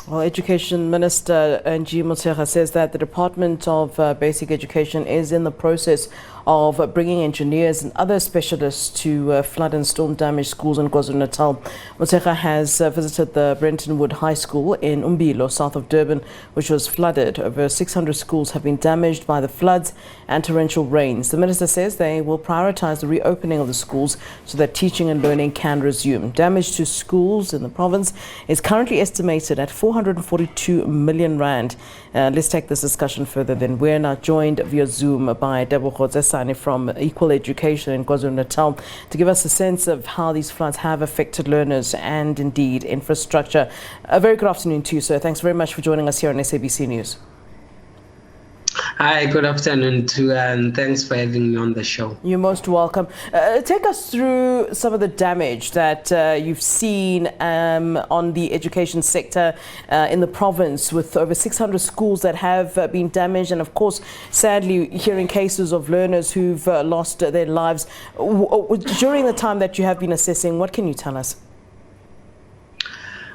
Well, Education Minister Angie Motshekga says that the Department of Basic Education is in the process of bringing engineers and other specialists to flood and storm damaged schools in KwaZulu-Natal. Motshekga has visited the Brettonwood High School in Umbilo, south of Durban, which was flooded. Over 600 schools have been damaged by the floods and torrential rains. The minister says they will prioritise the reopening of the schools so that teaching and learning can resume. Damage to schools in the province is currently estimated at 442 million rand. Let's take this discussion further then. We're now joined via Zoom by Tebogo Tsesane from Equal Education in KwaZulu-Natal to give us a sense of how these floods have affected learners and indeed infrastructure. A very good afternoon to you, sir. Thanks very much for joining us here on SABC News. Hi, good afternoon to you, and thanks for having me on the show. You're most welcome. Take us through some of the damage that you've seen on the education sector in the province, with over 600 schools that have been damaged, and of course, sadly, hearing cases of learners who've lost their lives. During the time that you have been assessing, what can you tell us?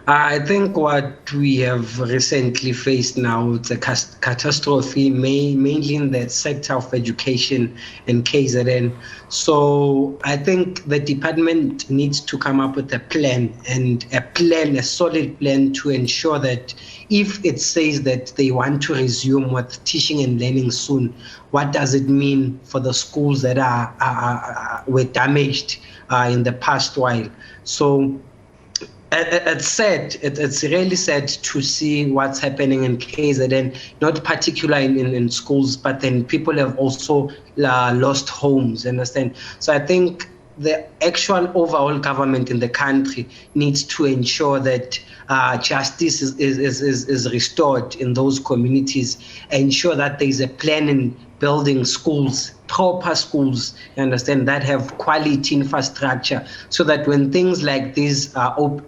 I think what we have recently faced now is a catastrophe, mainly in the sector of education and KZN. So I think the department needs to come up with a plan, a solid plan to ensure that if it says that they want to resume with teaching and learning soon, what does it mean for the schools that were damaged in the past while? So it's sad. It's really sad to see what's happening in KZN, not particularly in schools, but then people have also lost homes, understand? So I think the actual overall government in the country needs to ensure that justice is restored in those communities, ensure that there's a plan in building schools, proper schools, you understand, that have quality infrastructure, so that when things like this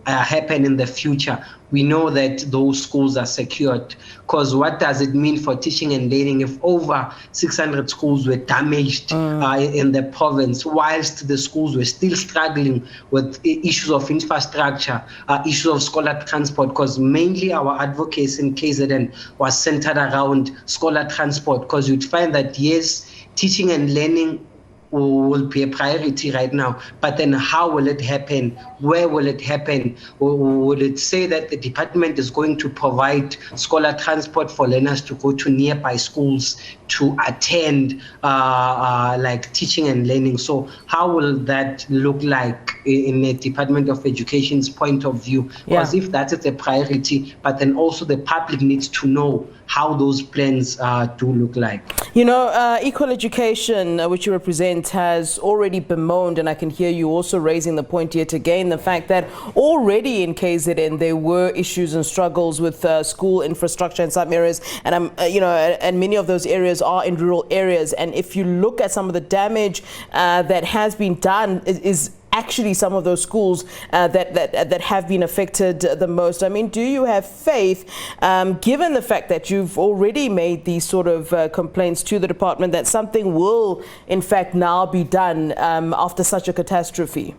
happen in the future, we know that those schools are secured. Because what does it mean for teaching and learning if over 600 schools were damaged in the province, whilst the schools were still struggling with issues of infrastructure, issues of scholar transport? Because mainly our advocacy in KZN was centered around scholar transport, because you'd find that, yes, teaching and learning will be a priority right now, but then how will it happen? Where will it happen? Will it say that the department is going to provide scholar transport for learners to go to nearby schools to attend like teaching and learning? So how will that look like in the Department of Education's point of view? Because if that is a priority, but then also the public needs to know how those plans do look like. You know, Equal Education, which you represent, has already bemoaned, and I can hear you also raising the point yet again, the fact that already in KZN there were issues and struggles with school infrastructure in some areas, and and many of those areas are in rural areas. And if you look at some of the damage that has been done, is actually some of those schools that have been affected the most. I mean, do you have faith, given the fact that you've already made these sort of complaints to the department, that something will in fact now be done after such a catastrophe?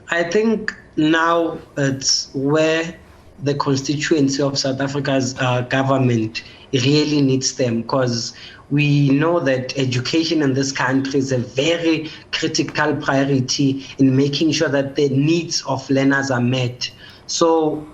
I think now it's where the constituency of South Africa's government really needs them, because we know that education in this country is a very critical priority in making sure that the needs of learners are met. So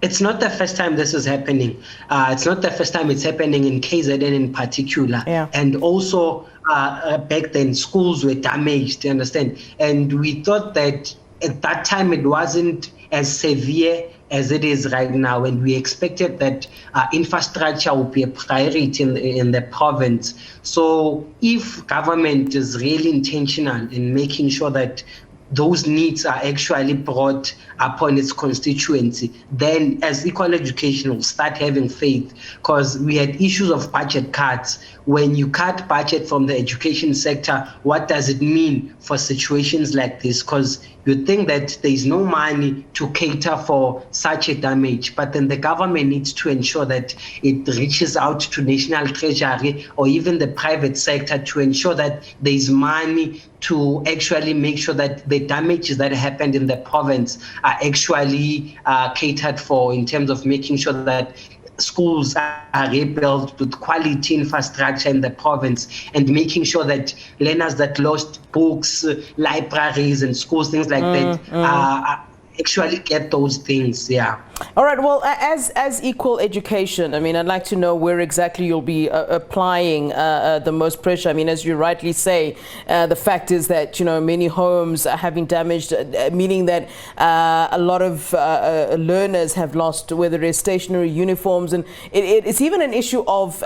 it's not the first time this is happening. It's not the first time it's happening in KZN in particular. And also back then schools were damaged, you understand? And we thought that at that time it wasn't as severe as it is right now, and we expected that infrastructure would be a priority in the province. So if government is really intentional in making sure that those needs are actually brought upon its constituency, then as Equal Education will start having faith, because we had issues of budget cuts. When you cut budget from the education sector, what does it mean for situations like this? Because you'd think that there is no money to cater for such a damage, but then the government needs to ensure that it reaches out to National Treasury or even the private sector to ensure that there is money to actually make sure that the damages that happened in the province are actually catered for, in terms of making sure that schools are rebuilt with quality infrastructure in the province, and making sure that learners that lost books, libraries and schools, things like that, actually get those things. Yeah. All right. Well, as equal education, I mean, I'd like to know where exactly you'll be applying the most pressure. I mean, as you rightly say, the fact is that, you know, many homes are having damaged, meaning that a lot of learners have lost, whether it's stationery, uniforms, and it's even an issue of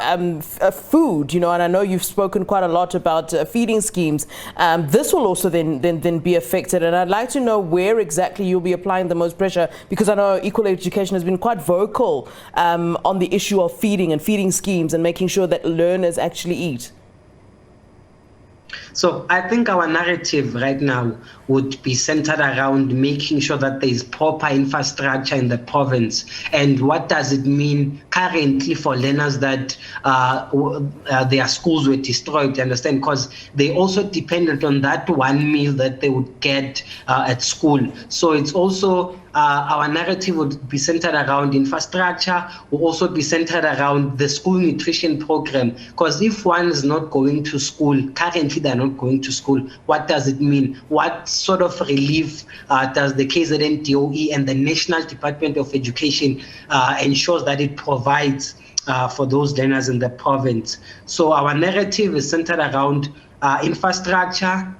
food, you know, and I know you've spoken quite a lot about feeding schemes. This will also then be affected, and I'd like to know where exactly you'll be applying the most pressure, because I know equal education has been quite vocal on the issue of feeding and feeding schemes and making sure that learners actually eat. So I think our narrative right now would be centered around making sure that there is proper infrastructure in the province. And what does it mean currently for learners that their schools were destroyed, you understand? Because they also depended on that one meal that they would get at school. So it's also our narrative would be centered around infrastructure, will also be centered around the school nutrition program. Because if one is not going to school, currently they're not going to school, what does it mean? What sort of relief does the KZN DOE and the National Department of Education ensures that it provides for those learners in the province? So our narrative is centered around infrastructure,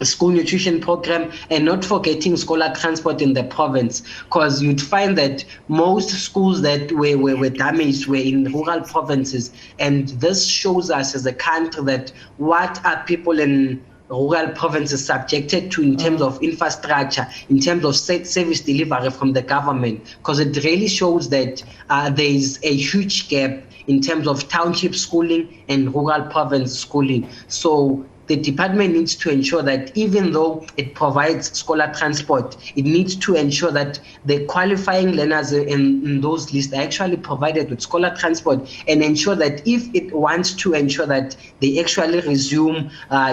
school nutrition program, and not forgetting scholar transport in the province, because you'd find that most schools that were damaged were in rural provinces, and this shows us as a country that what are people in rural provinces subjected to in terms of infrastructure, in terms of service delivery from the government, because it really shows that there is a huge gap in terms of township schooling and rural province schooling. So the department needs to ensure that even though it provides scholar transport, it needs to ensure that the qualifying learners in those lists are actually provided with scholar transport, and ensure that if it wants to ensure that they actually resume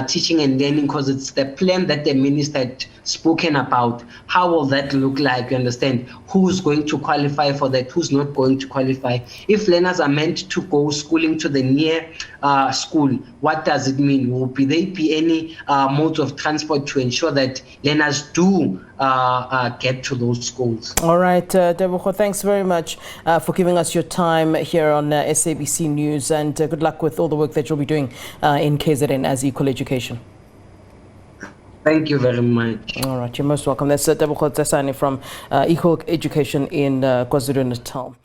teaching and learning, because it's the plan that the minister had spoken about. How will that look like? You understand? Who's going to qualify for that? Who's not going to qualify? If learners are meant to go schooling to the near school, what does it mean? Will there be any modes of transport to ensure that learners do get to those schools? All right, Tebogo, thanks very much for giving us your time here on SABC News, and good luck with all the work that you'll be doing in KZN as equal education. Thank you very much. All right, you're most welcome. That's Tebogo Tsesane from Equal Education in KwaZulu-Natal.